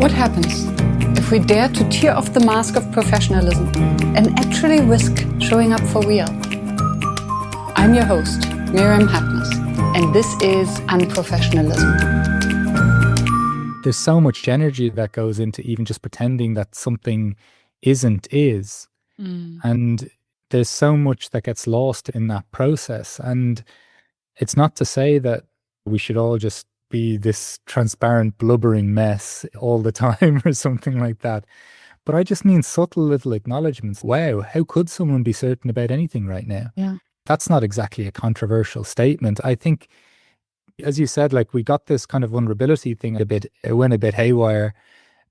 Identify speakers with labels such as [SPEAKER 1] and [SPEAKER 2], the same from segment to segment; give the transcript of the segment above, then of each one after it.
[SPEAKER 1] What happens if we dare to tear off the mask of professionalism and actually risk showing up for real? I'm your host, Miriam Happiness, and this is Unprofessionalism.
[SPEAKER 2] There's so much energy that goes into even just pretending that something isn't is. And there's so much that gets lost in that process. And it's not to say that we should all just be this transparent, blubbering mess all the time or something like that. But I just mean subtle little acknowledgements. Wow, how could someone be certain about anything right now?
[SPEAKER 1] Yeah.
[SPEAKER 2] That's not exactly a controversial statement. I think, as you said, like we got this kind of vulnerability thing it went a bit haywire.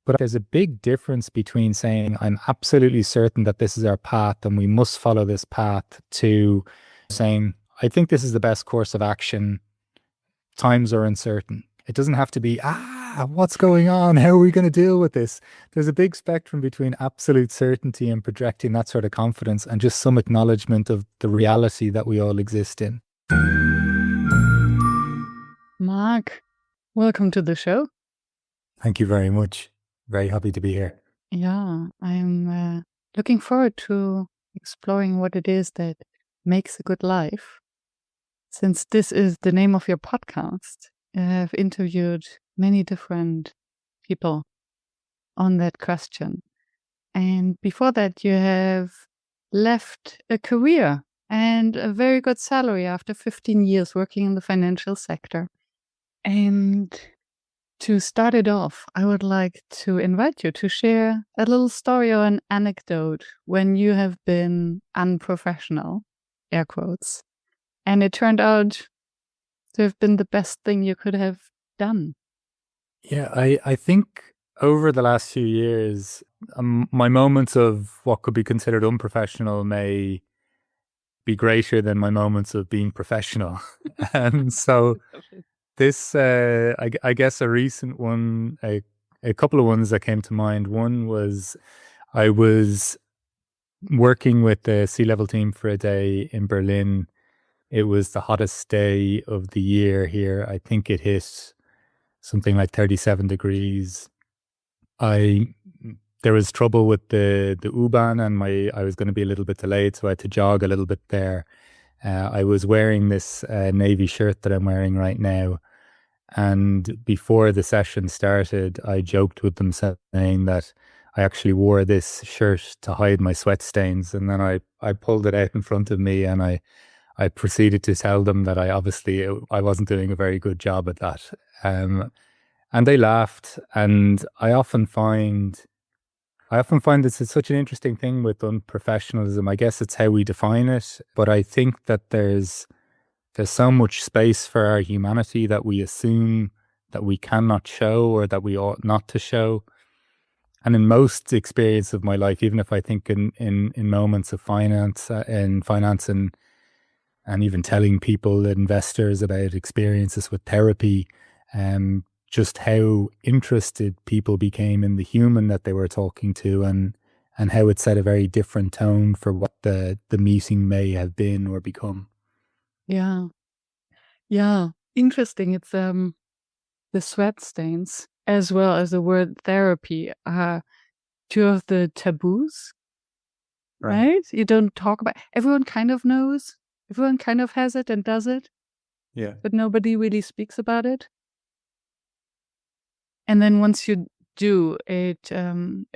[SPEAKER 2] But there's a big difference between saying, I'm absolutely certain that this is our path and we must follow this path, to saying, I think this is the best course of action. Times are uncertain. It doesn't have to be, what's going on? How are we going to deal with this? There's a big spectrum between absolute certainty and projecting that sort of confidence and just some acknowledgement of the reality that we all exist in.
[SPEAKER 1] Mark, welcome to the show.
[SPEAKER 2] Thank you very much. Very happy to be here.
[SPEAKER 1] Yeah, I'm looking forward to exploring what it is that makes a good life. Since this is the name of your podcast, I've interviewed many different people on that question. And before that, you have left a career and a very good salary after 15 years working in the financial sector. And to start it off, I would like to invite you to share a little story or an anecdote when you have been unprofessional, air quotes, and it turned out to have been the best thing you could have done.
[SPEAKER 2] Yeah, I think over the last few years, my moments of what could be considered unprofessional may be greater than my moments of being professional. And so this, I guess a recent one, a couple of ones that came to mind. One was I was working with the C-level team for a day in Berlin. It was the hottest day of the year here. I think it hit something like 37 degrees. There was trouble with the U-Bahn, and I was going to be a little bit delayed, so I had to jog a little bit there. I was wearing this navy shirt that I'm wearing right now. And before the session started, I joked with them saying that I actually wore this shirt to hide my sweat stains. And then I pulled it out in front of me, and I proceeded to tell them that I wasn't doing a very good job at that. And they laughed. And I often find this is such an interesting thing with unprofessionalism. I guess it's how we define it. But I think that there's so much space for our humanity that we assume that we cannot show or that we ought not to show. And in most experience of my life, even if I think in moments of finance and even telling people, investors, about experiences with therapy, just how interested people became in the human that they were talking to, and how it set a very different tone for what the meeting may have been or become.
[SPEAKER 1] Yeah. Interesting. It's the sweat stains as well as the word therapy are two of the taboos, right? You don't talk about. Everyone kind of knows. Everyone kind of has it and does it.
[SPEAKER 2] Yeah.
[SPEAKER 1] But nobody really speaks about it. And then once you do, it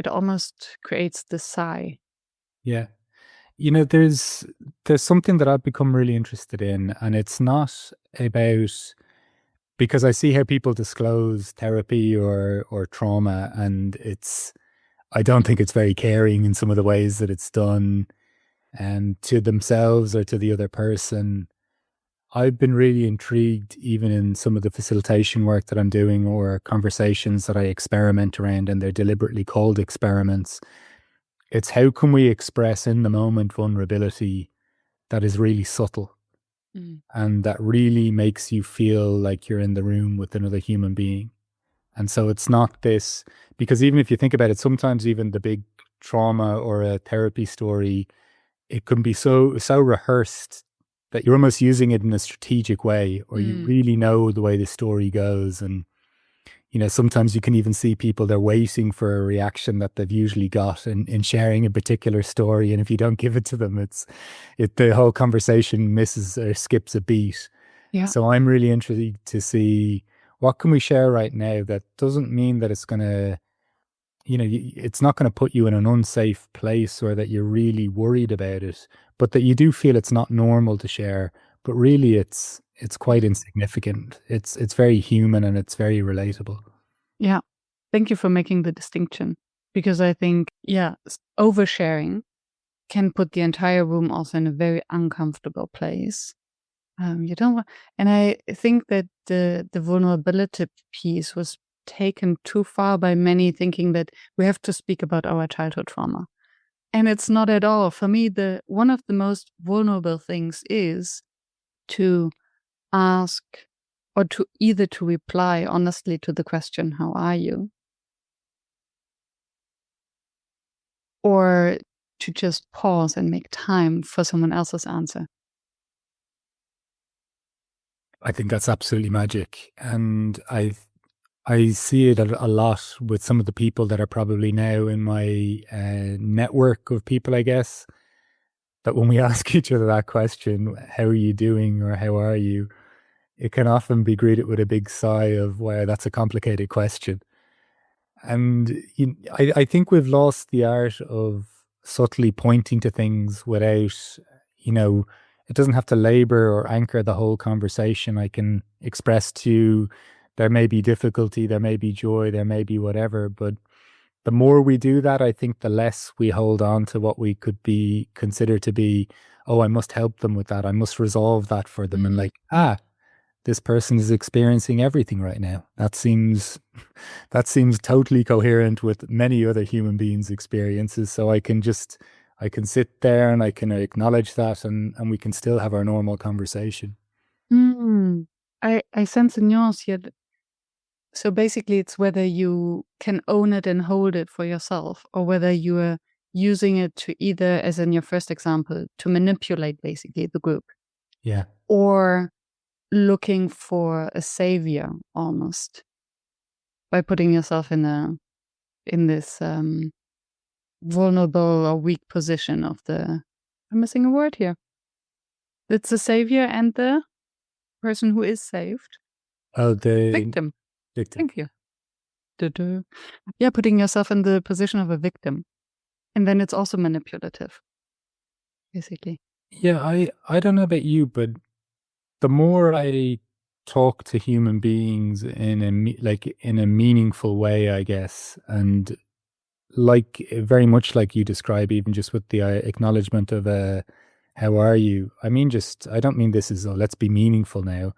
[SPEAKER 1] almost creates the sigh.
[SPEAKER 2] Yeah. There's something that I've become really interested in, and it's not about, because I see how people disclose therapy or trauma, and I don't think it's very caring in some of the ways that it's done, and to themselves or to the other person. I've been really intrigued, even in some of the facilitation work that I'm doing or conversations that I experiment around, and they're deliberately called experiments. It's how can we express in the moment vulnerability that is really subtle and that really makes you feel like you're in the room with another human being. And so it's not this, because even if you think about it, sometimes even the big trauma or a therapy story, it can be so rehearsed that you're almost using it in a strategic way, or you really know the way the story goes, and sometimes you can even see people, they're waiting for a reaction that they've usually got in sharing a particular story. And if you don't give it to them, the whole conversation misses or skips a beat.
[SPEAKER 1] Yeah.
[SPEAKER 2] So I'm really interested to see what can we share right now that doesn't mean that it's going to, it's not going to put you in an unsafe place or that you're really worried about it, but that you do feel it's not normal to share, but really it's quite insignificant. It's very human and it's very relatable.
[SPEAKER 1] Yeah. Thank you for making the distinction, because I think, oversharing can put the entire room also in a very uncomfortable place. You don't want, and I think that the vulnerability piece was taken too far by many, thinking that we have to speak about our childhood trauma. And it's not at all. For me, one of the most vulnerable things is to ask, or to either to reply honestly to the question, how are you? Or to just pause and make time for someone else's answer.
[SPEAKER 2] I think that's absolutely magic. And I see it a lot with some of the people that are probably now in my network of people, I guess, that when we ask each other that question, how are you doing or how are you, it can often be greeted with a big sigh of, wow, that's a complicated question. And I think we've lost the art of subtly pointing to things without, it doesn't have to labor or anchor the whole conversation. I can express to you, there may be difficulty, there may be joy, there may be whatever, but the more we do that, I think the less we hold on to what we could be considered to be, oh, I must help them with that. I must resolve that for them. And like, this person is experiencing everything right now. That seems totally coherent with many other human beings' experiences. So I can sit there and I can acknowledge that and we can still have our normal conversation.
[SPEAKER 1] I sense a nuance here. So basically, it's whether you can own it and hold it for yourself, or whether you are using it to either, as in your first example, to manipulate basically the group.
[SPEAKER 2] Yeah.
[SPEAKER 1] Or looking for a savior almost by putting yourself in this vulnerable or weak position of I'm missing a word here. It's the savior and the person who is saved.
[SPEAKER 2] Oh, the
[SPEAKER 1] victim.
[SPEAKER 2] Victim.
[SPEAKER 1] Thank you. Da-da. Yeah, putting yourself in the position of a victim. And then it's also manipulative, basically.
[SPEAKER 2] Yeah, I don't know about you, but the more I talk to human beings in a meaningful way, I guess, and very much like you describe, even just with the acknowledgement of how are you? I mean, I don't mean this as, oh, let's be meaningful now.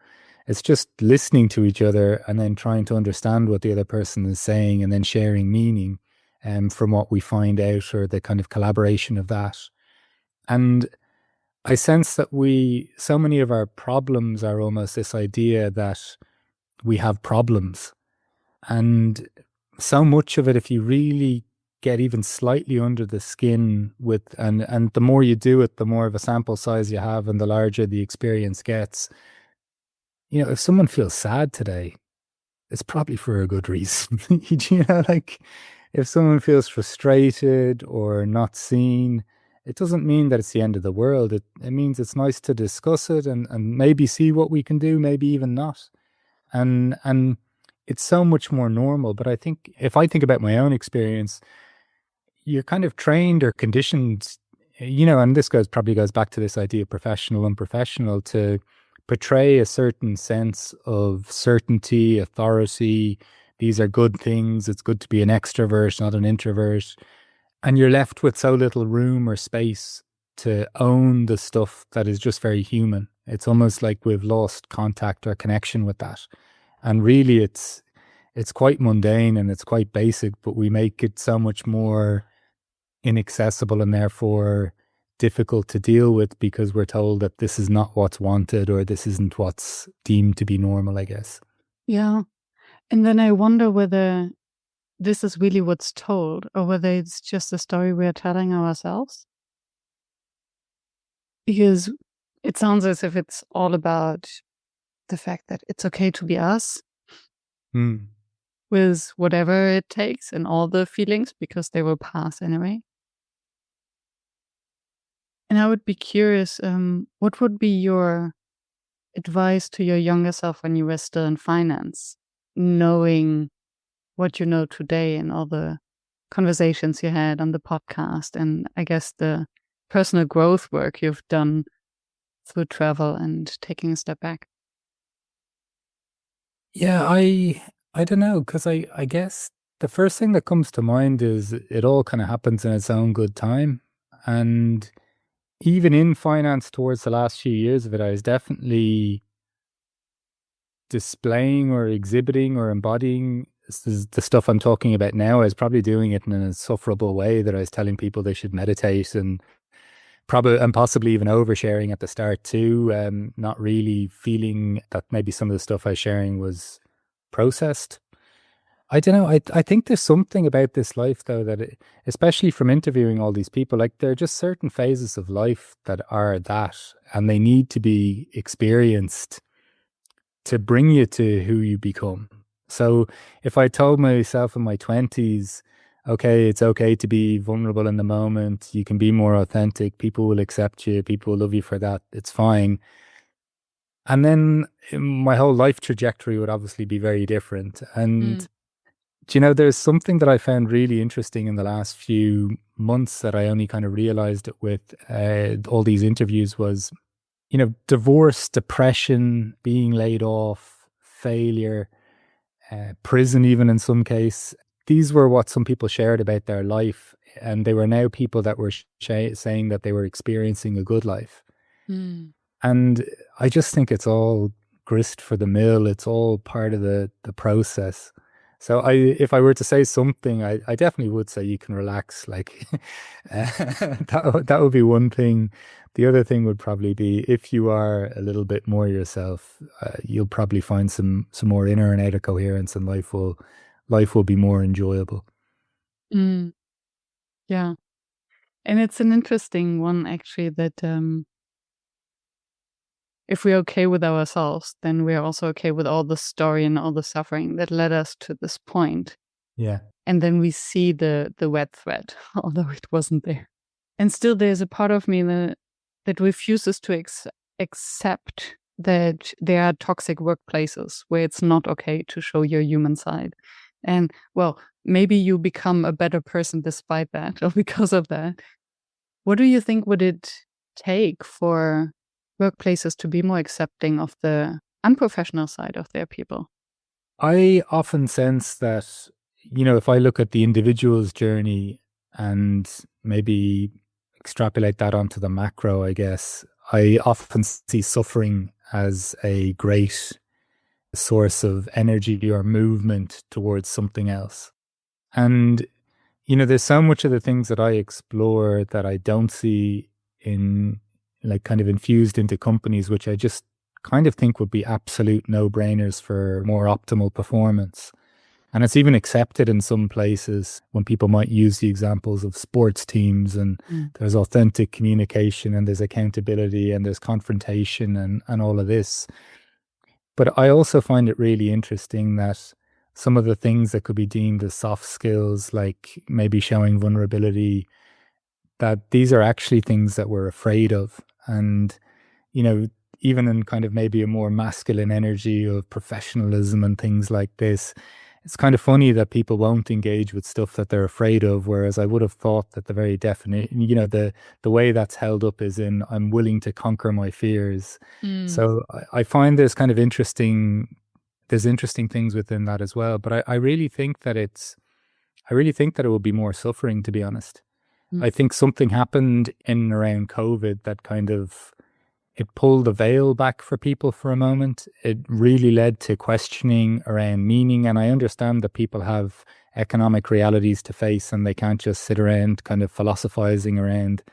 [SPEAKER 2] It's just listening to each other and then trying to understand what the other person is saying and then sharing meaning from what we find out, or the kind of collaboration of that. And I sense that so many of our problems are almost this idea that we have problems. And so much of it, if you really get even slightly under the skin and the more you do it, the more of a sample size you have and the larger the experience gets. If someone feels sad today, it's probably for a good reason. Like if someone feels frustrated or not seen, it doesn't mean that it's the end of the world. It means it's nice to discuss it and maybe see what we can do, maybe even not. And it's so much more normal. But I think if I think about my own experience, you're kind of trained or conditioned, and this probably goes back to this idea of professional, unprofessional, to portray a certain sense of certainty, authority. These are good things. It's good to be an extrovert, not an introvert. And you're left with so little room or space to own the stuff that is just very human. It's almost like we've lost contact or connection with that. And really it's quite mundane and it's quite basic, but we make it so much more inaccessible and therefore difficult to deal with because we're told that this is not what's wanted or this isn't what's deemed to be normal, I guess.
[SPEAKER 1] Yeah. And then I wonder whether this is really what's told or whether it's just a story we're telling ourselves. Because it sounds as if it's all about the fact that it's okay to be us, with whatever it takes and all the feelings, because they will pass anyway. And I would be curious, what would be your advice to your younger self when you were still in finance, knowing what you know today and all the conversations you had on the podcast, and I guess the personal growth work you've done through travel and taking a step back?
[SPEAKER 2] Yeah, I don't know, because I guess the first thing that comes to mind is it all kind of happens in its own good time. And even in finance towards the last few years of it, I was definitely displaying or exhibiting or embodying the stuff I'm talking about now. I was probably doing it in an insufferable way that I was telling people they should meditate and probably and possibly even oversharing at the start too. Not really feeling that maybe some of the stuff I was sharing was processed. I don't know. I think there's something about this life though especially from interviewing all these people, like there are just certain phases of life that are that, and they need to be experienced to bring you to who you become. So if I told myself in my 20s, okay, it's okay to be vulnerable in the moment, you can be more authentic, people will accept you, people will love you for that, it's fine. And then my whole life trajectory would obviously be very different. And do you know, there's something that I found really interesting in the last few months that I only kind of realized it with all these interviews was, you know, divorce, depression, being laid off, failure, prison, even in some case. These were what some people shared about their life. And they were now people that were saying that they were experiencing a good life. And I just think it's all grist for the mill. It's all part of the process. So if I were to say something, I definitely would say you can relax. Like that would be one thing. The other thing would probably be if you are a little bit more yourself, you'll probably find some more inner and outer coherence, and life will be more enjoyable.
[SPEAKER 1] Yeah. And it's an interesting one, actually, that if we're okay with ourselves, then we're also okay with all the story and all the suffering that led us to this point.
[SPEAKER 2] Yeah.
[SPEAKER 1] And then we see the wet thread, although it wasn't there. And still there's a part of me that refuses to accept that there are toxic workplaces where it's not okay to show your human side. And well, maybe you become a better person despite that or because of that. What do you think would it take for workplaces to be more accepting of the unprofessional side of their people?
[SPEAKER 2] I often sense that, you know, if I look at the individual's journey and maybe extrapolate that onto the macro, I guess, I often see suffering as a great source of energy or movement towards something else. And, you know, there's so much of the things that I explore that I don't see in, like, kind of infused into companies, which I just kind of think would be absolute no-brainers for more optimal performance. And it's even accepted in some places when people might use the examples of sports teams, and there's authentic communication and there's accountability and there's confrontation and all of this. But I also find it really interesting that some of the things that could be deemed as soft skills, like maybe showing vulnerability, that these are actually things that we're afraid of. And, you know, even in kind of maybe a more masculine energy of professionalism and things like this, it's kind of funny that people won't engage with stuff that they're afraid of, whereas I would have thought that the very definition, you know, the way that's held up is in I'm willing to conquer my fears. So I find there's kind of interesting things within that as well. But I really think that I really think that it will be more suffering, to be honest. I think something happened in and around COVID that kind of it pulled the veil back for people for a moment. It really led to questioning around meaning. And I understand that people have economic realities to face and they can't just sit around kind of philosophizing around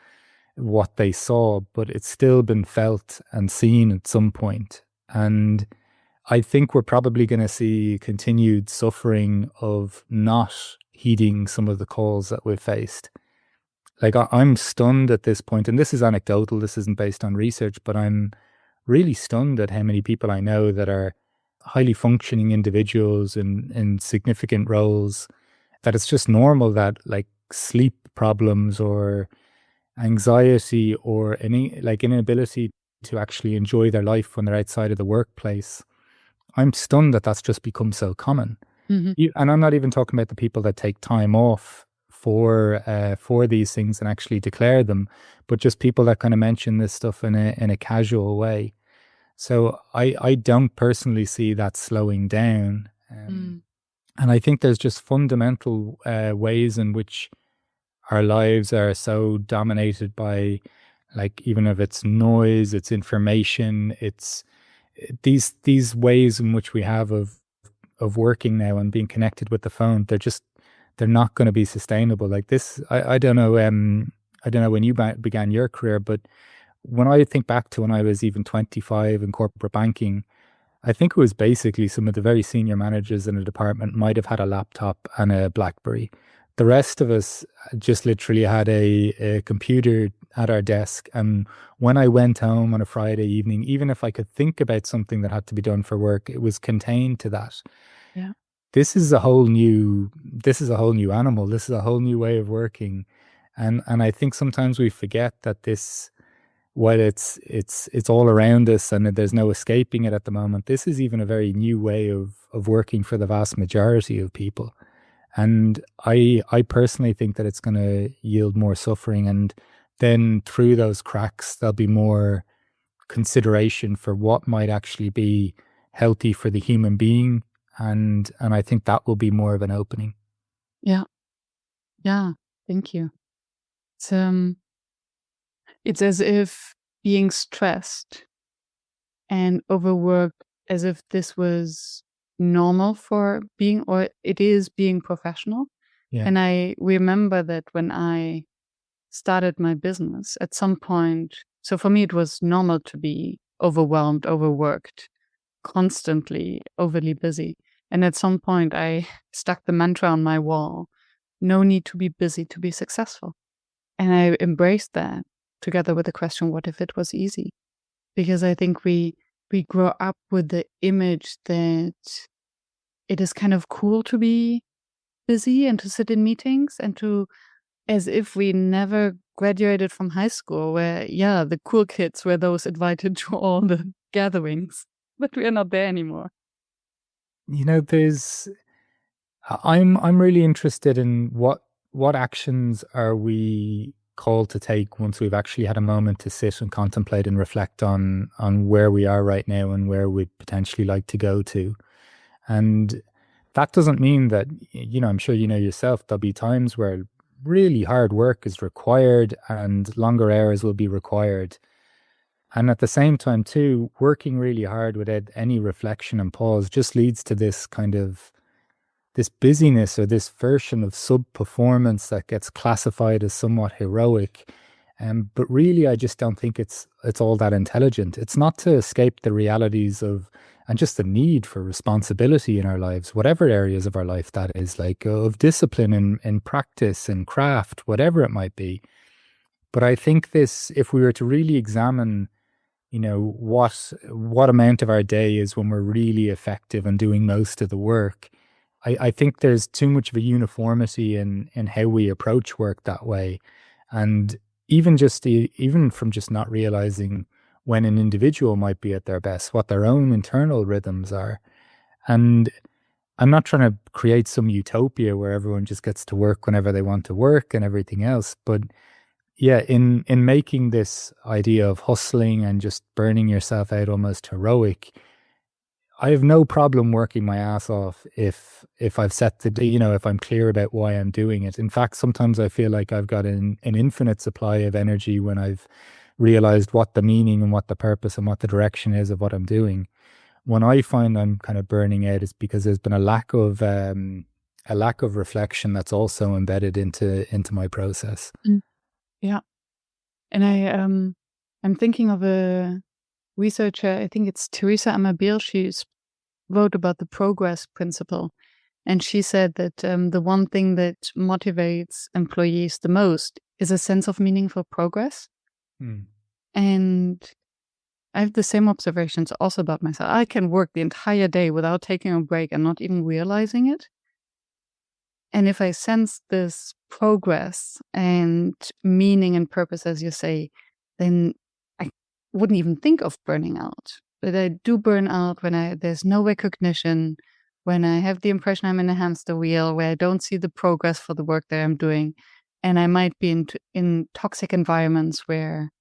[SPEAKER 2] what they saw, but it's still been felt and seen at some point. And I think we're probably going to see continued suffering of not heeding some of the calls that we've faced. Like I'm stunned at this point, and this is anecdotal, this isn't based on research, but I'm really stunned at how many people I know that are highly functioning individuals in significant roles, that it's just normal that like sleep problems or anxiety or any like inability to actually enjoy their life when they're outside of the workplace. I'm stunned that that's just become so common.
[SPEAKER 1] Hmm.
[SPEAKER 2] And I'm not even talking about the people that take time off for these things and actually declare them, but just people that kind of mention this stuff in a casual way. So I don't personally see that slowing down.
[SPEAKER 1] Mm.
[SPEAKER 2] And I think there's just fundamental ways in which our lives are so dominated by, like, even if it's noise, it's information, it's these ways in which we have of working now and being connected with the phone. They're not going to be sustainable. Like this, I don't know. I don't know when you began your career, but when I think back to when I was even 25 in corporate banking, I think it was basically some of the very senior managers in a department might have had a laptop and a BlackBerry. The rest of us just literally had a computer at our desk. And when I went home on a Friday evening, even if I could think about something that had to be done for work, it was contained to that.
[SPEAKER 1] Yeah.
[SPEAKER 2] This is a whole new animal. This is a whole new way of working. And I think sometimes we forget that this, while it's all around us and there's no escaping it at the moment, this is even a very new way of working for the vast majority of people. And I personally think that it's going to yield more suffering, and then through those cracks there'll be more consideration for what might actually be healthy for the human being, and I think that will be more of an opening.
[SPEAKER 1] Yeah. Yeah. Thank you. It's as if being stressed and overworked, as if this was normal for being, or it is being professional.
[SPEAKER 2] Yeah.
[SPEAKER 1] And I remember that when I started my business at some point, so for me, it was normal to be overwhelmed, overworked, constantly overly busy. And at some point, I stuck the mantra on my wall: no need to be busy to be successful. And I embraced that together with the question, what if it was easy? Because I think we grow up with the image that it is kind of cool to be busy and to sit in meetings and to, as if we never graduated from high school, where, yeah, the cool kids were those invited to all the gatherings, but we are not there anymore.
[SPEAKER 2] You know, I'm really interested in what actions are we called to take once we've actually had a moment to sit and contemplate and reflect on where we are right now and where we'd potentially like to go to. And that doesn't mean that, you know, I'm sure you know yourself, there'll be times where really hard work is required and longer hours will be required. And at the same time, too, working really hard without any reflection and pause just leads to this kind of this busyness or this version of sub-performance that gets classified as somewhat heroic. But really, I just don't think it's all that intelligent. It's not to escape the realities of and just the need for responsibility in our lives, whatever areas of our life that is, like of discipline in practice and craft, whatever it might be. But I think this, if we were to really examine, you know, what amount of our day is when we're really effective and doing most of the work, I think there's too much of a uniformity in how we approach work that way. And even from just not realizing when an individual might be at their best, what their own internal rhythms are. And I'm not trying to create some utopia where everyone just gets to work whenever they want to work and everything else. But yeah, in making this idea of hustling and just burning yourself out almost heroic, I have no problem working my ass off if I've set the, you know, if I'm clear about why I'm doing it. In fact, sometimes I feel like I've got an infinite supply of energy when I've realized what the meaning and what the purpose and what the direction is of what I'm doing. When I find I'm kind of burning out, it's because there's been a lack of reflection that's also embedded into my process.
[SPEAKER 1] Mm. Yeah. And I'm thinking of a researcher, I think it's Teresa Amabil. She wrote about the progress principle. And she said that the one thing that motivates employees the most is a sense of meaningful progress.
[SPEAKER 2] Mm.
[SPEAKER 1] And I have the same observations also about myself. I can work the entire day without taking a break and not even realizing it. And if I sense this progress and meaning and purpose, as you say, then I wouldn't even think of burning out. But I do burn out when there's no recognition, when I have the impression I'm in a hamster wheel, where I don't see the progress for the work that I'm doing. And I might be in toxic environments where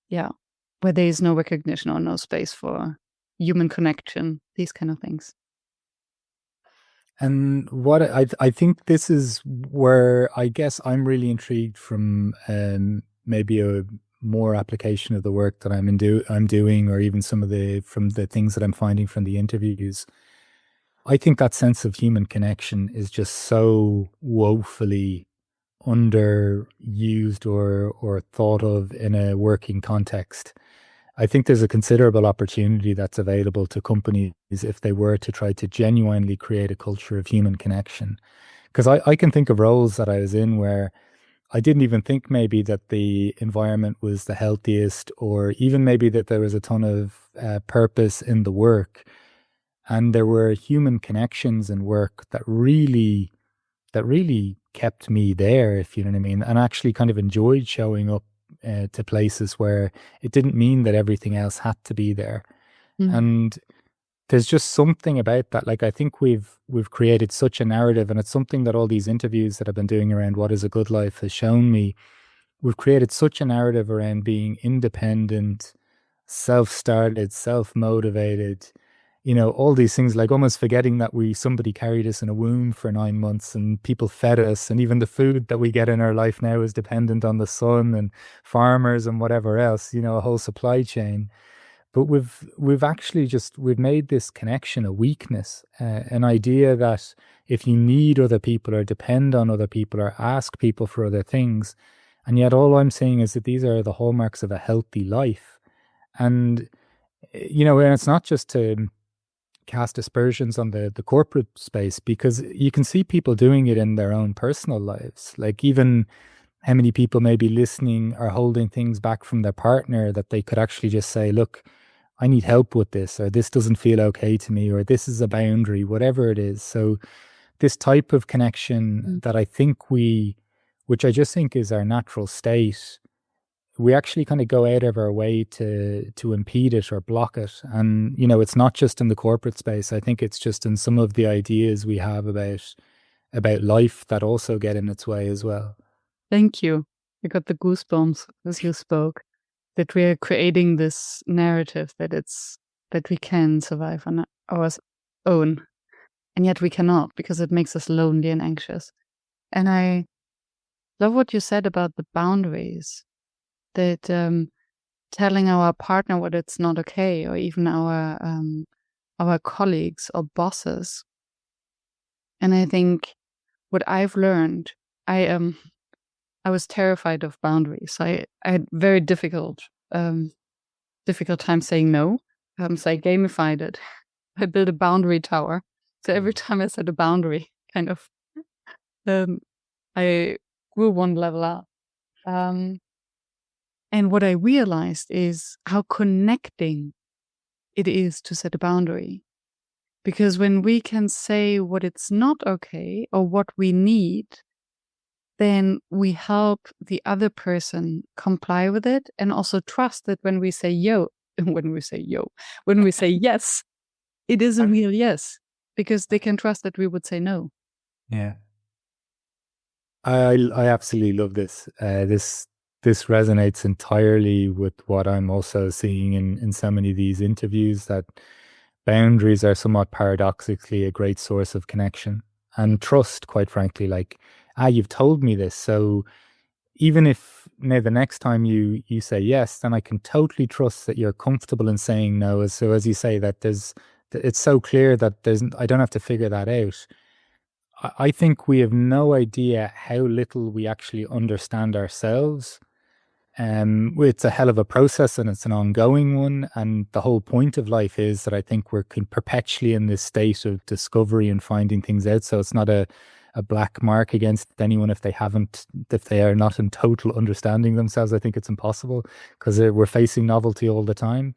[SPEAKER 1] there is no recognition or no space for human connection, these kind of things.
[SPEAKER 2] And what I think this is where I guess I'm really intrigued from maybe a more application of the work that I'm doing, or even from the things that I'm finding from the interviews. I think that sense of human connection is just so woefully underused or thought of in a working context. I think there's a considerable opportunity that's available to companies if they were to try to genuinely create a culture of human connection. Because I can think of roles that I was in where I didn't even think maybe that the environment was the healthiest, or even maybe that there was a ton of purpose in the work. And there were human connections in work that really kept me there, if you know what I mean, and actually kind of enjoyed showing up to places where it didn't mean that everything else had to be there. And there's just something about that. Like, I think we've created such a narrative, and it's something that all these interviews that I've been doing around what is a good life has shown me. We've created such a narrative around being independent, self-started, self-motivated, all these things, like almost forgetting that somebody carried us in a womb for 9 months and people fed us, and even the food that we get in our life now is dependent on the sun and farmers and whatever else, a whole supply chain. But we've made this connection a weakness, an idea that if you need other people or depend on other people or ask people for other things, and yet all I'm saying is that these are the hallmarks of a healthy life. And and it's not just to cast aspersions on the corporate space, because you can see people doing it in their own personal lives. Like, even how many people may be listening or holding things back from their partner that they could actually just say, look, I need help with this, or this doesn't feel okay to me, or this is a boundary, whatever it is. So this type of connection that which I just think is our natural state, we actually kind of go out of our way to impede it or block it. And, it's not just in the corporate space. I think it's just in some of the ideas we have about life that also get in its way as well.
[SPEAKER 1] Thank you. I got the goosebumps as you spoke, that we are creating this narrative that we can survive on our own, and yet we cannot, because it makes us lonely and anxious. And I love what you said about the boundaries, that telling our partner what it's not okay, or even our colleagues or bosses. And I think what I've learned, I was terrified of boundaries. I had very difficult time saying no. So I gamified it. I built a boundary tower. So every time I set a boundary, kind of, I grew one level up. And what I realized is how connecting it is to set a boundary. Because when we can say what it's not okay or what we need, then we help the other person comply with it, and also trust that when we say yes, it is a real yes, because they can trust that we would say no.
[SPEAKER 2] Yeah. I absolutely love this. This resonates entirely with what I'm also seeing in so many of these interviews, that boundaries are somewhat paradoxically a great source of connection and trust, quite frankly. Like, you've told me this, so even if now the next time you say yes, then I can totally trust that you're comfortable in saying no. So as you say, that it's so clear that I don't have to figure that out. I think we have no idea how little we actually understand ourselves. It's a hell of a process, and it's an ongoing one. And the whole point of life is that I think we're perpetually in this state of discovery and finding things out. So it's not a a black mark against anyone if they are not in total understanding themselves. I think it's impossible because we're facing novelty all the time.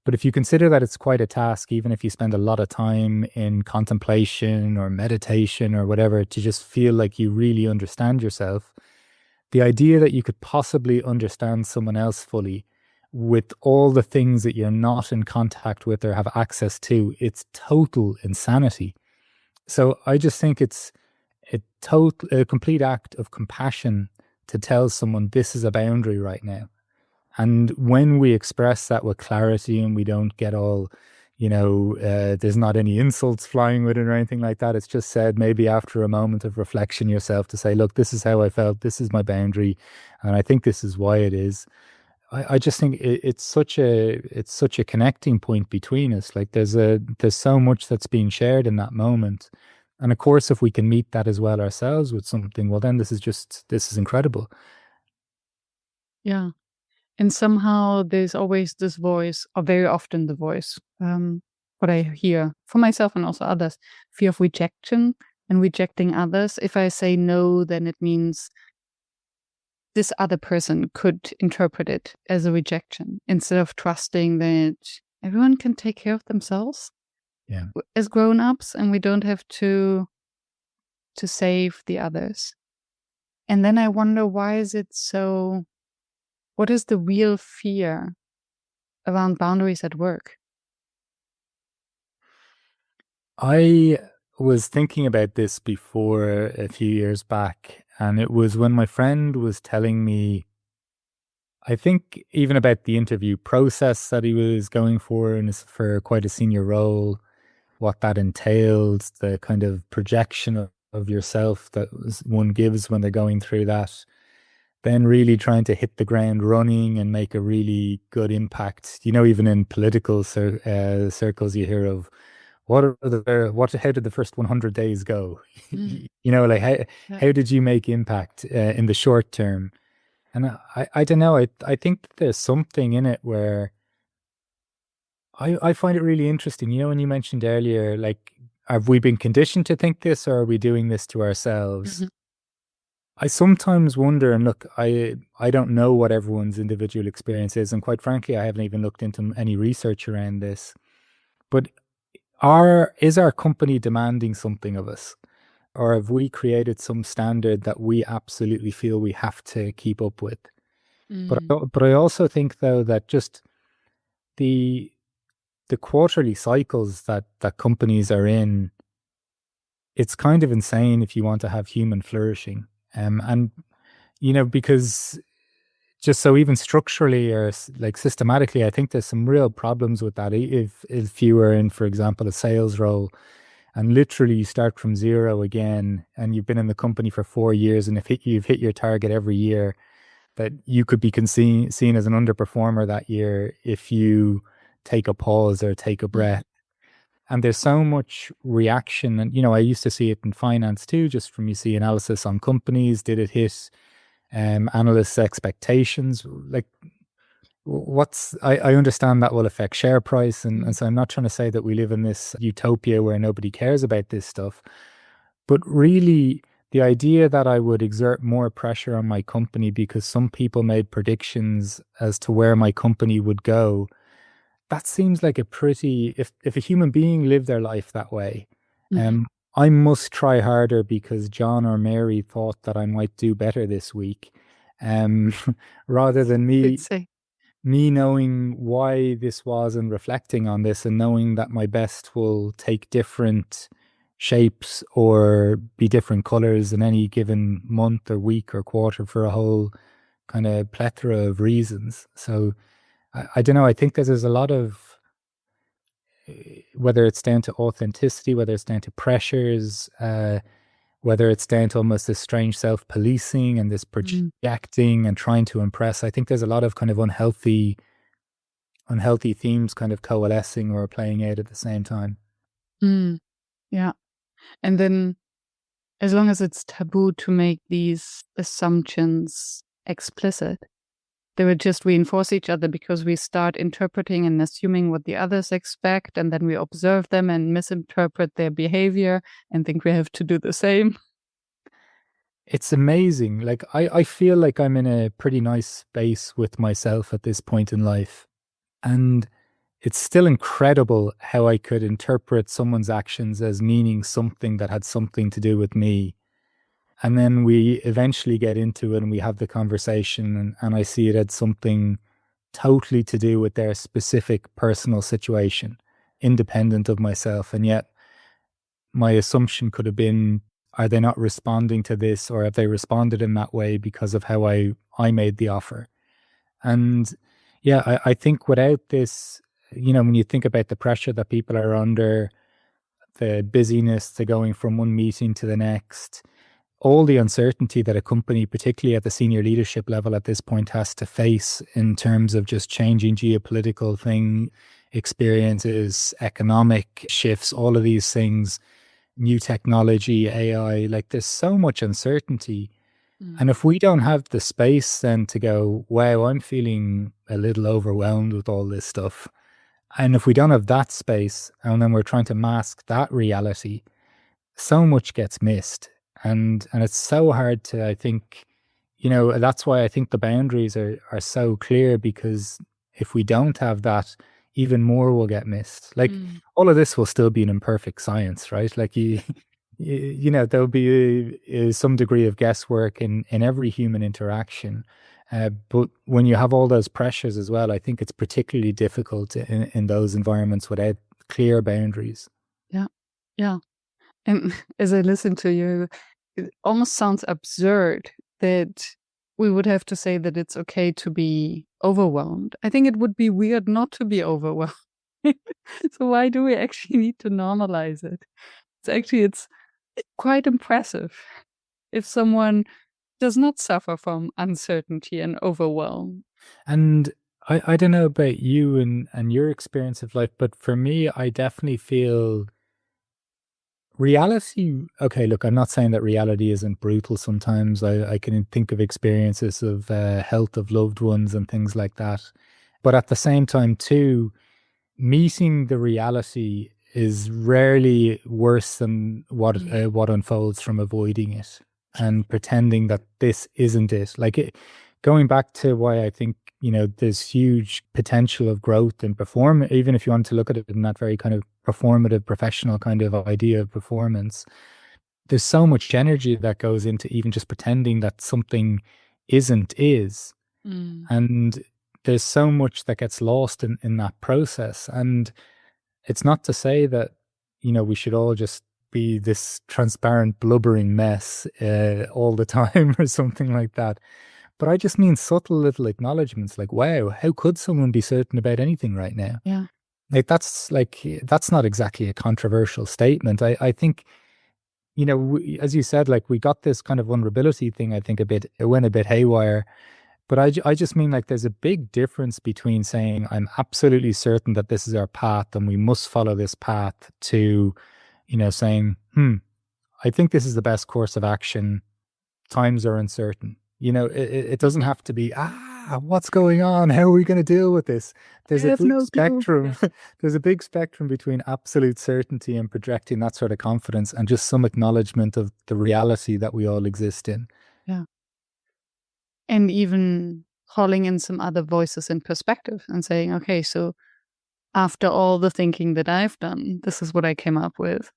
[SPEAKER 2] But if you consider that it's quite a task, even if you spend a lot of time in contemplation or meditation or whatever, to just feel like you really understand yourself, the idea that you could possibly understand someone else fully with all the things that you're not in contact with or have access to, it's total insanity. So I just think it's a complete act of compassion to tell someone this is a boundary right now. And when we express that with clarity and we don't get all, there's not any insults flying with it or anything like that. It's just said maybe after a moment of reflection yourself to say, look, this is how I felt. This is my boundary. And I think this is why it is. I just think it's such a connecting point between us. Like there's so much that's being shared in that moment. And of course, if we can meet that as well ourselves with something, well, then this is incredible.
[SPEAKER 1] Yeah. And somehow there's always this voice, or very often the voice, what I hear for myself and also others, fear of rejection and rejecting others. If I say no, then it means this other person could interpret it as a rejection instead of trusting that everyone can take care of themselves as grown-ups and we don't have to save the others. And then I wonder, why is it so... What is the real fear around boundaries at work?
[SPEAKER 2] I was thinking about this before a few years back, and it was when my friend was telling me, I think even about the interview process that he was going for and for quite a senior role, what that entailed, the kind of projection of yourself that one gives when they're going through that. Then really trying to hit the ground running and make a really good impact. Even in political circles, you hear of how did the first 100 days go? Like how did you make impact in the short term? And I don't know. I think that there's something in it where I find it really interesting. When you mentioned earlier, like, have we been conditioned to think this, or are we doing this to ourselves? Mm-hmm. I sometimes wonder, and look, I don't know what everyone's individual experience is, and quite frankly, I haven't even looked into any research around this. But is our company demanding something of us? Or have we created some standard that we absolutely feel we have to keep up with? But I also think, though, that just the quarterly cycles that companies are in, it's kind of insane if you want to have human flourishing. And because just so even structurally or like systematically, I think there's some real problems with that. If you were in, for example, a sales role and literally you start from zero again, and you've been in the company for 4 years, and if you've hit your target every year, that you could be seen as an underperformer that year if you take a pause or take a breath. And there's so much reaction. And, I used to see it in finance too, just from you see analysis on companies. Did it hit analysts' expectations? Like, I understand that will affect share price. And so I'm not trying to say that we live in this utopia where nobody cares about this stuff. But really, the idea that I would exert more pressure on my company because some people made predictions as to where my company would go, that seems like a pretty, if a human being lived their life that way, I must try harder because John or Mary thought that I might do better this week, rather than me knowing why this was and reflecting on this and knowing that my best will take different shapes or be different colors in any given month or week or quarter for a whole kind of plethora of reasons. So I don't know. I think there's a lot of, whether it's down to authenticity, whether it's down to pressures, whether it's down to almost this strange self-policing and this projecting and trying to impress. I think there's a lot of kind of unhealthy themes kind of coalescing or playing out at the same time.
[SPEAKER 1] Yeah. And then as long as it's taboo to make these assumptions explicit, they will just reinforce each other because we start interpreting and assuming what the others expect, and then we observe them and misinterpret their behavior and think we have to do the same.
[SPEAKER 2] It's amazing. Like I feel like I'm in a pretty nice space with myself at this point in life. And it's still incredible how I could interpret someone's actions as meaning something that had something to do with me. And then we eventually get into it and we have the conversation, and I see it as something totally to do with their specific personal situation, independent of myself. And yet my assumption could have been, are they not responding to this, or have they responded in that way because of how I made the offer? And yeah, I think without this, when you think about the pressure that people are under, the busyness to going from one meeting to the next, all the uncertainty that a company, particularly at the senior leadership level at this point, has to face in terms of just changing geopolitical thing experiences, economic shifts, all of these things, new technology, AI, like there's so much uncertainty. And if we don't have the space then to go, wow, I'm feeling a little overwhelmed with all this stuff. And if we don't have that space and then we're trying to mask that reality, so much gets missed. And it's so hard to, I think, that's why I think the boundaries are so clear, because if we don't have that, even more will get missed. Like all of this will still be an imperfect science, right? Like there'll be some degree of guesswork in every human interaction. But when you have all those pressures as well, I think it's particularly difficult in those environments without clear boundaries.
[SPEAKER 1] Yeah. Yeah. And as I listen to you, it almost sounds absurd that we would have to say that it's okay to be overwhelmed. I think it would be weird not to be overwhelmed. So why do we actually need to normalize it? It's quite impressive if someone does not suffer from uncertainty and overwhelm.
[SPEAKER 2] And I don't know about you and your experience of life, but for me, I definitely feel reality. Okay, look, I'm not saying that reality isn't brutal sometimes. I can think of experiences of health of loved ones and things like that. But at the same time, too, meeting the reality is rarely worse than what unfolds from avoiding it and pretending that this isn't it. Going back to why I think there's huge potential of growth and perform, even if you want to look at it in that very kind of performative, professional kind of idea of performance. There's so much energy that goes into even just pretending that something isn't is. And there's so much that gets lost in that process. And it's not to say that, we should all just be this transparent, blubbering mess all the time or something like that. But I just mean subtle little acknowledgements like, wow, how could someone be certain about anything right now?
[SPEAKER 1] Yeah.
[SPEAKER 2] That's not exactly a controversial statement. I think, as you said, like we got this kind of vulnerability thing, I think it went a bit haywire. But I just mean like there's a big difference between saying, I'm absolutely certain that this is our path and we must follow this path, to, saying, I think this is the best course of action. Times are uncertain. It doesn't have to be, what's going on? How are we going to deal with this? There's
[SPEAKER 1] I
[SPEAKER 2] a
[SPEAKER 1] have
[SPEAKER 2] big
[SPEAKER 1] no clue.
[SPEAKER 2] spectrum. There's a big spectrum between absolute certainty and projecting that sort of confidence and just some acknowledgement of the reality that we all exist in.
[SPEAKER 1] Yeah. And even calling in some other voices and perspective and saying, okay, so after all the thinking that I've done, this is what I came up with.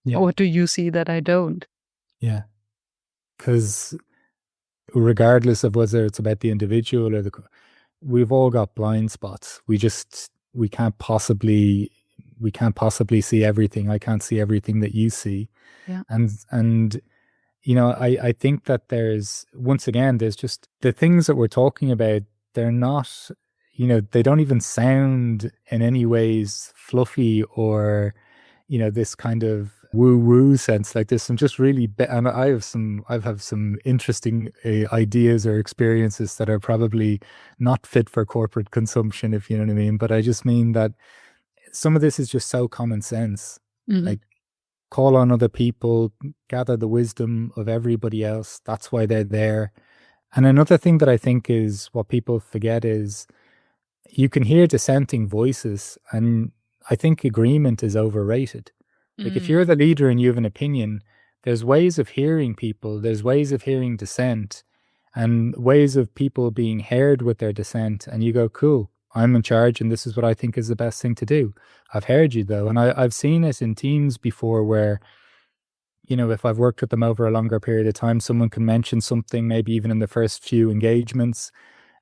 [SPEAKER 2] Yeah.
[SPEAKER 1] What do you see that I don't?
[SPEAKER 2] Yeah. Because regardless of whether it's about the individual or we've all got blind spots. We can't possibly see everything. I can't see everything that you see.
[SPEAKER 1] Yeah.
[SPEAKER 2] And I think that there's just the things that we're talking about, they're not, they don't even sound in any ways fluffy or, this kind of woo-woo sense. Like there's some just really, and I've have some interesting ideas or experiences that are probably not fit for corporate consumption, if you know what I mean. But I just mean that some of this is just so common sense. Like, call on other people, gather the wisdom of everybody else. That's why they're there. And another thing that I think is what people forget is you can hear dissenting voices, and I think agreement is overrated. Like if you're the leader and you have an opinion, there's ways of hearing people, there's ways of hearing dissent, and ways of people being heard with their dissent. And you go, cool, I'm in charge, and this is what I think is the best thing to do. I've heard you though. And I've seen it in teams before where, if I've worked with them over a longer period of time, someone can mention something, maybe even in the first few engagements.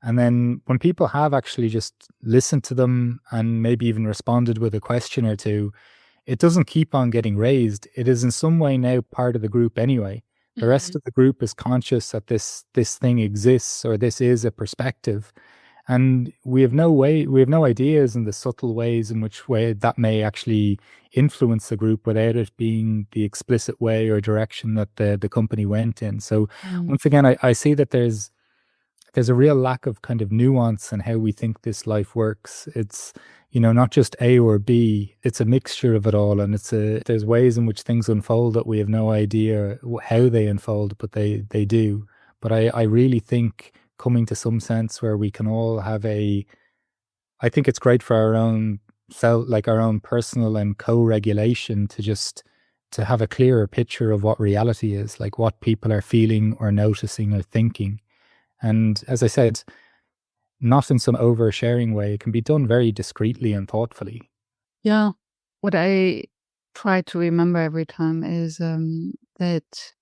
[SPEAKER 2] And then when people have actually just listened to them and maybe even responded with a question or two, it doesn't keep on getting raised. It is in some way now part of the group anyway. The rest
[SPEAKER 1] Mhm.
[SPEAKER 2] of the group is conscious that this thing exists, or this is a perspective. And we have no ideas in the subtle ways in which way that may actually influence the group without it being the explicit way or direction that the company went in. So
[SPEAKER 1] Mm.
[SPEAKER 2] once again, I see that there's a real lack of kind of nuance in how we think this life works. It's, not just A or B, it's a mixture of it all. And there's ways in which things unfold that we have no idea how they unfold, but they do. But I really think coming to some sense where we can all have I think it's great for our own self, like our own personal and co-regulation, to have a clearer picture of what reality is, like what people are feeling or noticing or thinking. And as I said, not in some oversharing way. It can be done very discreetly and thoughtfully.
[SPEAKER 1] Yeah. What I try to remember every time is that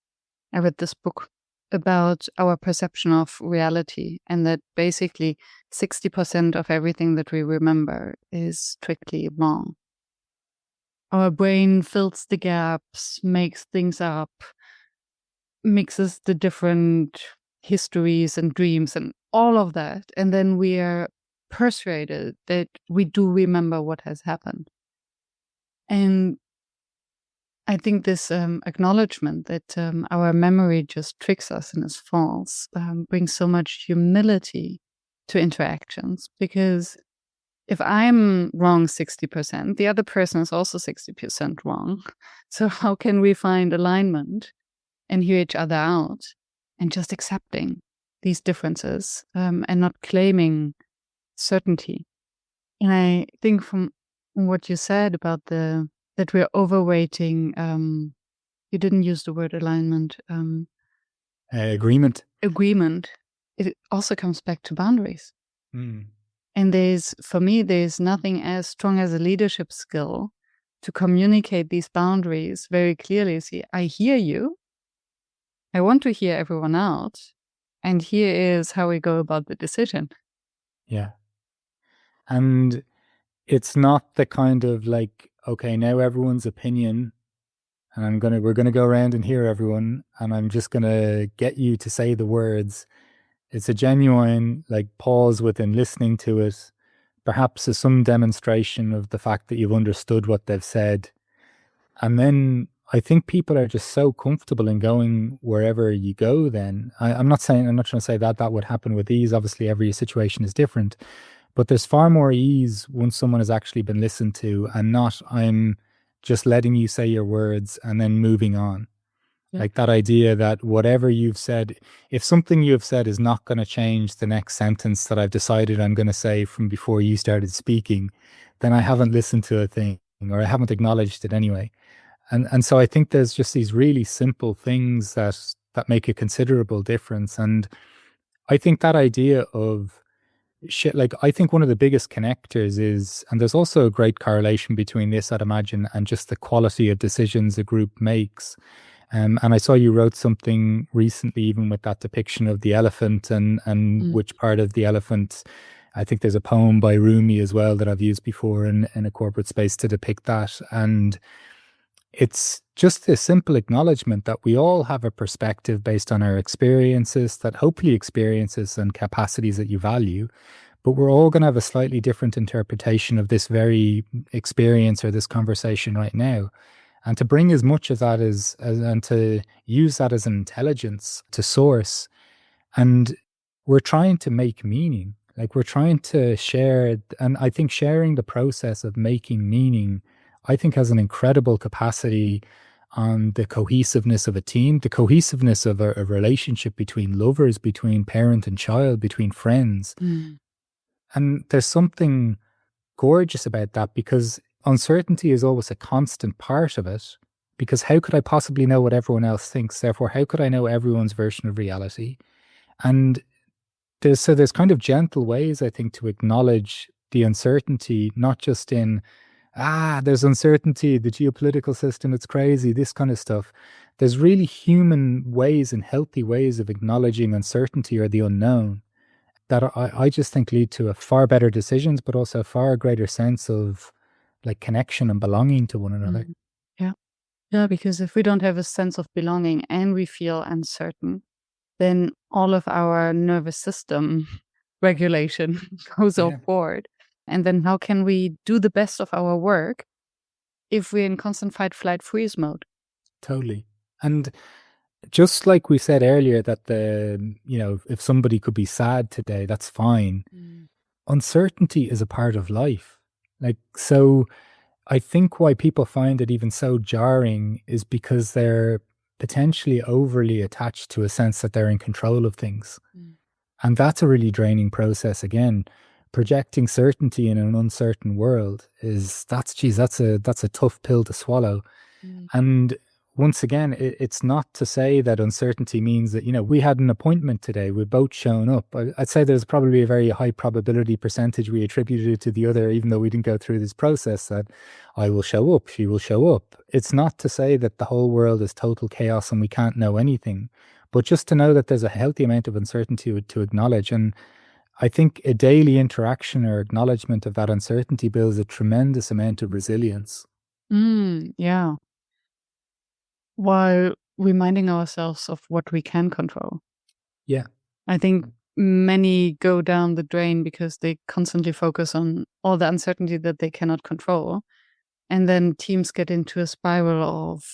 [SPEAKER 1] I read this book about our perception of reality, and that basically 60% of everything that we remember is strictly wrong. Our brain fills the gaps, makes things up, mixes the different histories and dreams and all of that. And then we are persuaded that we do remember what has happened. And I think this acknowledgement that our memory just tricks us and is false brings so much humility to interactions, because if I'm wrong 60%, the other person is also 60% wrong. So how can we find alignment and hear each other out and just accepting these differences and not claiming certainty? And I think from what you said about that we're overweighting, you didn't use the word alignment,
[SPEAKER 2] Agreement.
[SPEAKER 1] agreement. It also comes back to boundaries.
[SPEAKER 2] Mm.
[SPEAKER 1] And for me, there's nothing as strong as a leadership skill to communicate these boundaries very clearly. See, I hear you. I want to hear everyone out. And here is how we go about the decision.
[SPEAKER 2] Yeah. And it's not the kind of like, okay, now everyone's opinion, and we're gonna go around and hear everyone, and I'm just gonna get you to say the words. It's a genuine like pause within listening to it, perhaps as some demonstration of the fact that you've understood what they've said. And then I think people are just so comfortable in going wherever you go then. I'm not trying to say that that would happen with ease. Obviously, every situation is different. But there's far more ease once someone has actually been listened to, and not I'm just letting you say your words and then moving on.
[SPEAKER 1] Yeah.
[SPEAKER 2] Like that idea that whatever you've said, if something you have said is not going to change the next sentence that I've decided I'm going to say from before you started speaking, then I haven't listened to a thing, or I haven't acknowledged it anyway. And so I think there's just these really simple things that make a considerable difference. And I think that idea of shit, like I think one of the biggest connectors is, and there's also a great correlation between this, I'd imagine, and just the quality of decisions a group makes. And I saw you wrote something recently, even with that depiction of the elephant and which part of the elephant. I think there's a poem by Rumi as well that I've used before in a corporate space to depict that. And it's just a simple acknowledgement that we all have a perspective based on our experiences, that hopefully experiences and capacities that you value, but we're all going to have a slightly different interpretation of this very experience or this conversation right now. And to bring as much of that and to use that as an intelligence to source. And we're trying to make meaning, like we're trying to share. And I think sharing the process of making meaning, I think, has an incredible capacity on the cohesiveness of a team, the cohesiveness of a relationship between lovers, between parent and child, between friends. And there's something gorgeous about that, because uncertainty is always a constant part of it. because how could I possibly know what everyone else thinks? Therefore, how could I know everyone's version of reality? And there's kind of gentle ways, I think, to acknowledge the uncertainty, not just in, there's uncertainty, the geopolitical system, it's crazy, this kind of stuff. There's really human ways and healthy ways of acknowledging uncertainty or the unknown that I just think lead to a far better decisions, but also a far greater sense of like connection and belonging to one another.
[SPEAKER 1] Yeah. Yeah, because if we don't have a sense of belonging and we feel uncertain, then all of our nervous system regulation goes off
[SPEAKER 2] Yeah,
[SPEAKER 1] board. And then how can we do the best of our work if we're in constant fight, flight, freeze mode?
[SPEAKER 2] totally. And just like we said earlier, that if somebody could be sad today, that's fine. Uncertainty is a part of life. Like, so I think why people find it even so jarring is because they're potentially overly attached to a sense that they're in control of things. And that's a really draining process. Again, projecting certainty in an uncertain world that's a tough pill to swallow. And once again, it's not to say that uncertainty means that, we had an appointment today, we've both shown up. I'd say there's probably a very high probability percentage we attributed it to the other, even though we didn't go through this process, that I will show up, she will show up. It's not to say that the whole world is total chaos and we can't know anything, but just to know that there's a healthy amount of uncertainty to acknowledge. And I think a daily interaction or acknowledgement of that uncertainty builds a tremendous amount of resilience.
[SPEAKER 1] Yeah. While reminding ourselves of what we can control.
[SPEAKER 2] Yeah.
[SPEAKER 1] I think many go down the drain because they constantly focus on all the uncertainty that they cannot control. And then teams get into a spiral of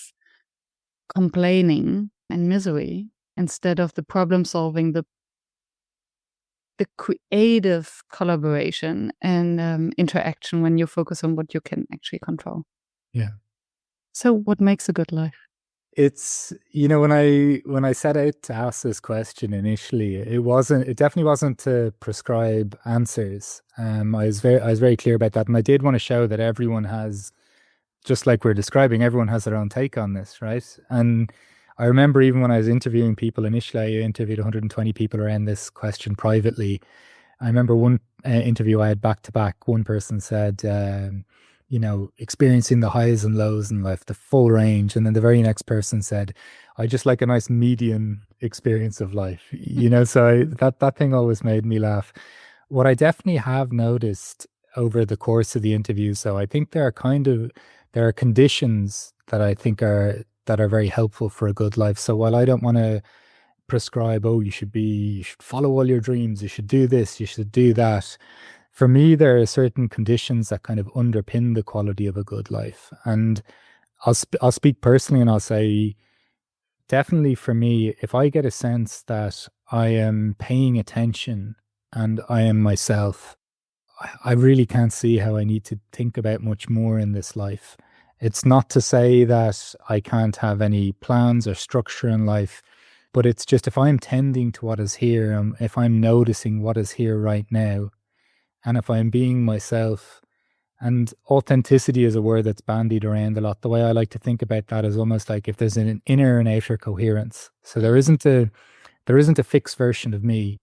[SPEAKER 1] complaining and misery instead of the problem solving, the creative collaboration and interaction when you focus on what you can actually control.
[SPEAKER 2] Yeah.
[SPEAKER 1] So what makes a good life?
[SPEAKER 2] It's, when I set out to ask this question initially, it definitely wasn't to prescribe answers. I was very clear about that. And I did want to show that everyone has, just like we're describing, everyone has their own take on this, right? And I remember even when I was interviewing people initially, I interviewed 120 people around this question privately. I remember one interview I had back to back, one person said, experiencing the highs and lows in life, the full range. And then the very next person said, I just like a nice median experience of life, so that thing always made me laugh. What I definitely have noticed over the course of the interview, so I think there are conditions that I think are very helpful for a good life. So while I don't want to prescribe, you should follow all your dreams, you should do this, you should do that. For me, there are certain conditions that kind of underpin the quality of a good life. And I'll speak personally and I'll say, definitely for me, if I get a sense that I am paying attention and I am myself, I really can't see how I need to think about much more in this life. It's not to say that I can't have any plans or structure in life, but it's just if I'm tending to what is here, if I'm noticing what is here right now, and if I'm being myself, and authenticity is a word that's bandied around a lot. The way I like to think about that is almost like if there's an inner and outer coherence. So there isn't a fixed version of me.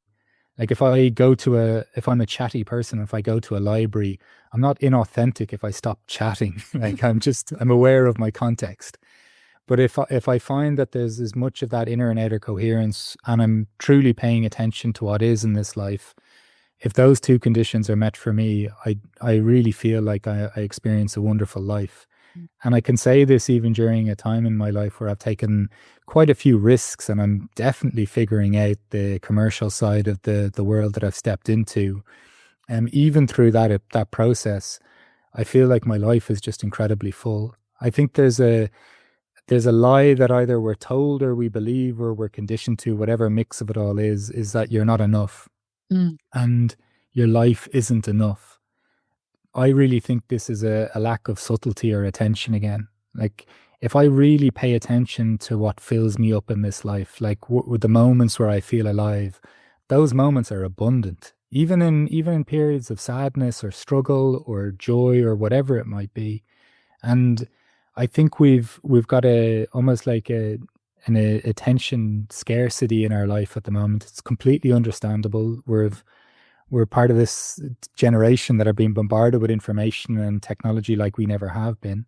[SPEAKER 2] Like if I'm a chatty person, if I go to a library, I'm not inauthentic if I stop chatting. Like I'm aware of my context. But if I find that there's as much of that inner and outer coherence and I'm truly paying attention to what is in this life, if those two conditions are met for me, I really feel like I experience a wonderful life. And I can say this even during a time in my life where I've taken quite a few risks and I'm definitely figuring out the commercial side of the world that I've stepped into. And even through that process, I feel like my life is just incredibly full. I think there's a lie that either we're told or we believe or we're conditioned to, whatever mix of it all is that you're not enough and your life isn't enough. I really think this is a lack of subtlety or attention again. Like, if I really pay attention to what fills me up in this life, like with the moments where I feel alive, those moments are abundant. Even in periods of sadness or struggle or joy or whatever it might be. And I think we've got almost like an attention scarcity in our life at the moment. It's completely understandable. We're part of this generation that are being bombarded with information and technology like we never have been.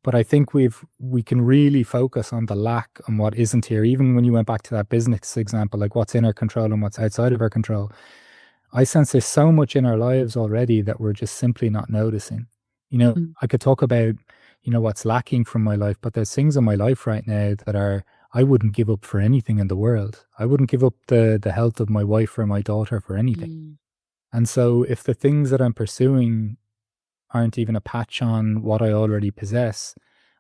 [SPEAKER 2] But I think we can really focus on the lack and what isn't here. Even when you went back to that business example, like what's in our control and what's outside of our control. I sense there's so much in our lives already that we're just simply not noticing.
[SPEAKER 1] Mm.
[SPEAKER 2] I could talk about, what's lacking from my life, but there's things in my life right now that I wouldn't give up for anything in the world. I wouldn't give up the health of my wife or my daughter for anything.
[SPEAKER 1] Mm.
[SPEAKER 2] And so if the things that I'm pursuing aren't even a patch on what I already possess,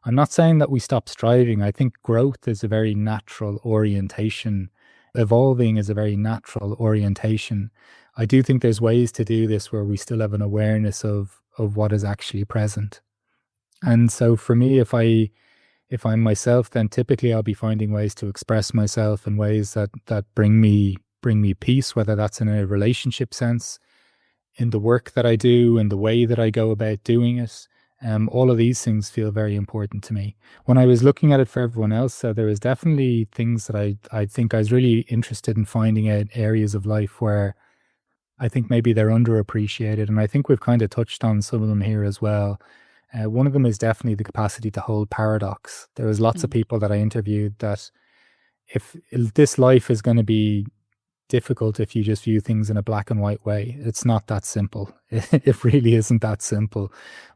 [SPEAKER 2] I'm not saying that we stop striving. I think growth is a very natural orientation. Evolving is a very natural orientation. I do think there's ways to do this where we still have an awareness of what is actually present. And so for me, if I'm myself, then typically I'll be finding ways to express myself in ways that bring me peace, whether that's in a relationship sense, in the work that I do, and the way that I go about doing it. All of these things feel very important to me. When I was looking at it for everyone else, so there was definitely things that I think I was really interested in finding out areas of life where I think maybe they're underappreciated. And I think we've kind of touched on some of them here as well. One of them is definitely the capacity to hold paradox. There was lots of
[SPEAKER 1] Mm.
[SPEAKER 2] people that I interviewed that if this life is going to be difficult if you just view things in a black and white way. It's not that simple. It really isn't that simple.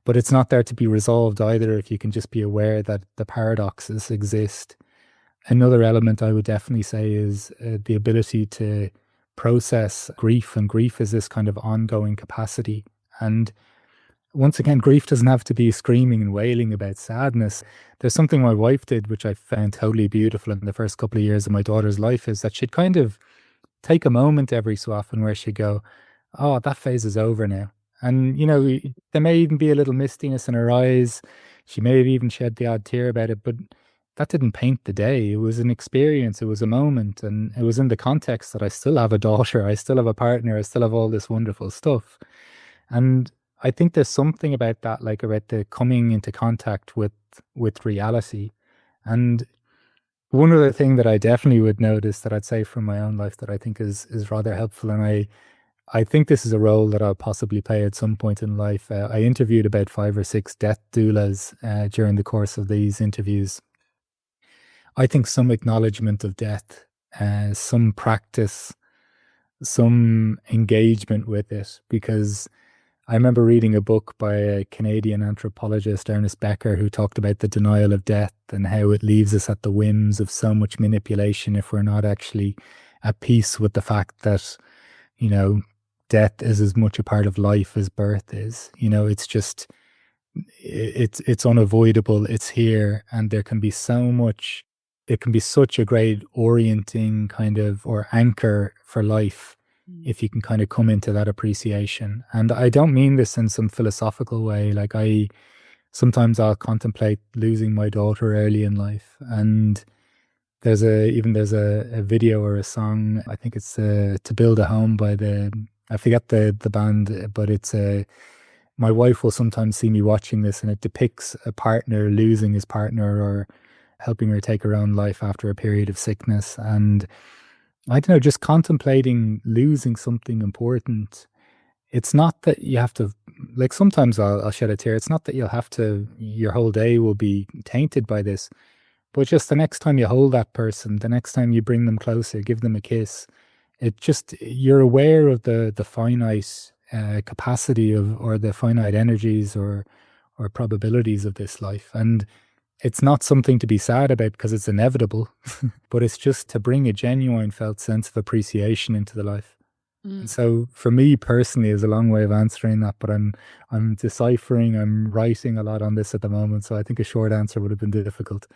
[SPEAKER 2] But it's not there to be resolved either if you can just be aware that the paradoxes exist. Another element I would definitely say is the ability to process grief. And grief is this kind of ongoing capacity. And once again, grief doesn't have to be screaming and wailing about sadness. There's something my wife did, which I found totally beautiful in the first couple of years of my daughter's life, is that she'd kind of take a moment every so often where she'd go, "Oh, that phase is over now." And, there may even be a little mistiness in her eyes. She may have even shed the odd tear about it, but that didn't paint the day. It was an experience, it was a moment, and it was in the context that I still have a daughter, I still have a partner, I still have all this wonderful stuff. And I think there's something about that, like about the coming into contact with reality. And one other thing that I definitely would notice that I'd say from my own life that I think is rather helpful, and I think this is a role that I'll possibly play at some point in life. I interviewed about 5 or 6 death doulas during the course of these interviews. I think some acknowledgement of death, some practice, some engagement with it, because I remember reading a book by a Canadian anthropologist, Ernest Becker, who talked about the denial of death and how it leaves us at the whims of so much manipulation if we're not actually at peace with the fact that, death is as much a part of life as birth is. It's just, it's unavoidable, it's here, and there can be so much, it can be such a great orienting kind of, or anchor for life if you can kind of come into that appreciation. And I don't mean this in some philosophical way. Like sometimes I'll contemplate losing my daughter early in life. And there's a video or a song, I think it's To Build a Home by I forget the band, but it's my wife will sometimes see me watching this, and it depicts a partner losing his partner or helping her take her own life after a period of sickness. And I don't know, just contemplating losing something important. It's not that you have to, like, sometimes I'll shed a tear. It's not that you'll have to, your whole day will be tainted by this, but just the next time you hold that person, the next time you bring them closer, give them a kiss, it just, you're aware of the finite capacity of, or the finite energies or probabilities of this life. And it's not something to be sad about because it's inevitable, but it's just to bring a genuine felt sense of appreciation into the life. And so for me personally is a long way of answering that, but I'm deciphering, I'm writing a lot on this at the moment. So I think a short answer would have been difficult.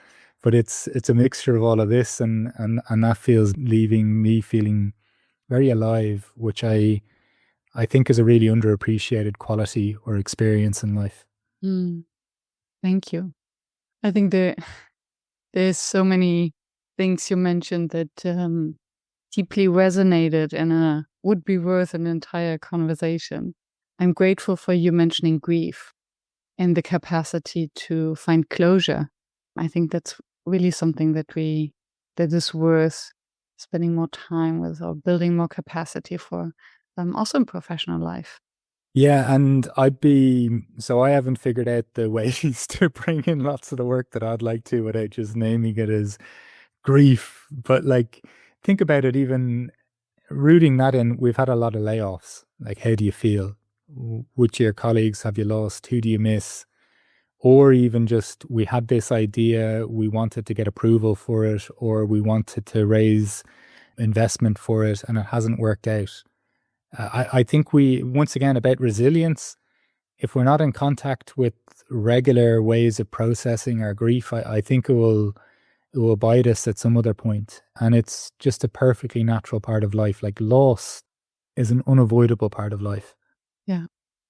[SPEAKER 2] But it's a mixture of all of this, and that feels leaving me feeling very alive, which I think is a really underappreciated quality or experience in life.
[SPEAKER 1] Thank you. I think there's so many things you mentioned that deeply resonated and would be worth an entire conversation. I'm grateful for you mentioning grief. and the capacity to find closure. I think that's really something that is worth spending more time with or building more capacity for, also in professional life.
[SPEAKER 2] Yeah, and I haven't figured out the ways to bring in lots of the work that I'd like to without just naming it as grief. But like, think about it, even rooting that in, we've had a lot of layoffs. Like, how do you feel? Which of your colleagues have you lost? Who do you miss? Or even just, we had this idea, we wanted to get approval for it, or we wanted to raise investment for it, and it hasn't worked out. I think once again, about resilience, if we're not in contact with regular ways of processing our grief, I think it will bite us at some other point. And it's just a perfectly natural part of life. Like, loss is an unavoidable part of life.
[SPEAKER 1] Yeah.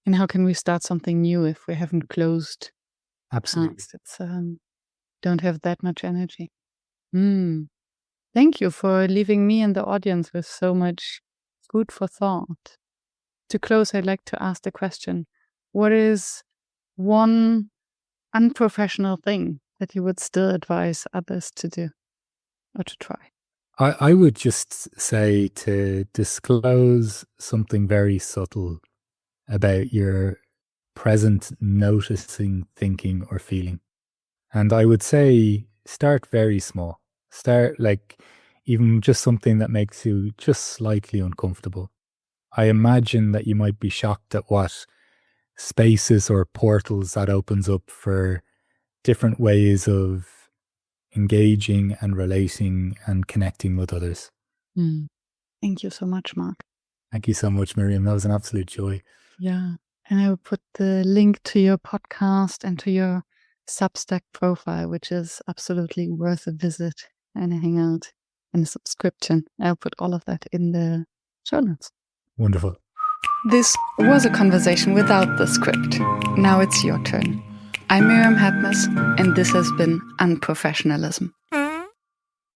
[SPEAKER 1] And how can we start something new if we haven't closed?
[SPEAKER 2] Absolutely.
[SPEAKER 1] It's don't have that much energy. Thank you for leaving me and the audience with so much food for thought. To close, I'd like to ask the question, what is one unprofessional thing that you would still advise others to do or to try?
[SPEAKER 2] I would just say to disclose something very subtle about your present noticing, thinking, or feeling. And I would say start very small. Start like even just something that makes you just slightly uncomfortable. I imagine that you might be shocked at what spaces or portals that opens up for different ways of engaging and relating and connecting with others.
[SPEAKER 1] Thank you so much, Mark.
[SPEAKER 2] Thank you so much, Miriam. That was an absolute joy.
[SPEAKER 1] Yeah. And I will put the link to your podcast and to your Substack profile, which is absolutely worth a visit and a hangout and a subscription. I'll put all of that in the show notes.
[SPEAKER 2] Wonderful.
[SPEAKER 1] This was a conversation without the script. Now it's your turn. I'm Miriam Hadness, and this has been Unprofessionalism.